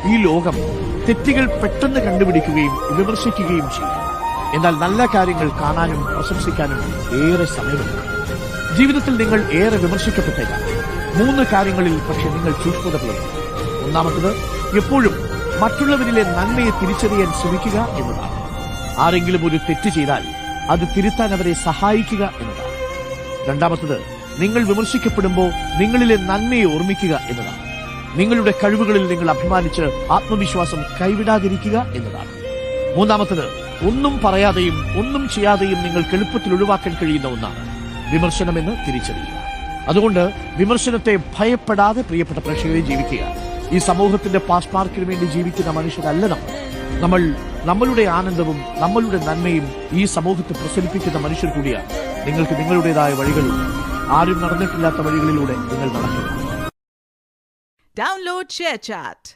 ഈ ലോകം തെറ്റുകൾ പെട്ടെന്ന് കണ്ടുപിടിക്കുകയും വിമർശിക്കുകയും ചെയ്യും. എന്നാൽ നല്ല കാര്യങ്ങൾ കാണാനും പ്രശംസിക്കാനും ഏറെ സമയമെടുക്കും. ജീവിതത്തിൽ നിങ്ങൾ ഏറെ വിമർശിക്കപ്പെട്ടേക്കാം. 3 കാര്യങ്ങളിൽ പക്ഷെ നിങ്ങൾ സൂക്ഷ്മത പുലർത്തും. ഒന്നാമത്തത്, എപ്പോഴും മറ്റുള്ളവരിലെ നന്മയെ തിരിച്ചറിയാൻ ശ്രമിക്കുക എന്നതാണ്. ആരെങ്കിലും ഒരു തെറ്റ് ചെയ്താൽ അത് തിരുത്താൻ അവരെ സഹായിക്കുക എന്നതാണ്. രണ്ടാമത്തത്, നിങ്ങൾ വിമർശിക്കപ്പെടുമ്പോൾ നിങ്ങളിലെ നന്മയെ ഓർമ്മിക്കുക എന്നതാണ്. നിങ്ങളുടെ കഴിവുകളിൽ നിങ്ങൾ അഭിമാനിച്ച് ആത്മവിശ്വാസം കൈവിടാതിരിക്കുക എന്നതാണ്. മൂന്നാമത്തത്, ഒന്നും പറയാതെയും ഒന്നും ചെയ്യാതെയും നിങ്ങൾക്ക് എളുപ്പത്തിൽ ഒഴിവാക്കാൻ കഴിയുന്ന ഒന്നാണ് വിമർശനമെന്ന് തിരിച്ചറിയുക. അതുകൊണ്ട് വിമർശനത്തെ ഭയപ്പെടാതെ പ്രിയപ്പെട്ട പ്രേക്ഷകരെ ജീവിക്കുക. ഈ സമൂഹത്തിന്റെ പാസ് മാർക്കിന് വേണ്ടി ജീവിക്കുന്ന മനുഷ്യരല്ല നമ്മൾ നമ്മളുടെ ആനന്ദവും നമ്മളുടെ നന്മയും ഈ സമൂഹത്തെ പ്രസരിപ്പിക്കുന്ന മനുഷ്യർ കൂടിയാണ്. നിങ്ങൾക്ക് നിങ്ങളുടേതായ വഴികളുണ്ട്. ആരും നടന്നിട്ടില്ലാത്ത വഴികളിലൂടെ നിങ്ങൾ നടക്കുക. Download ShareChat.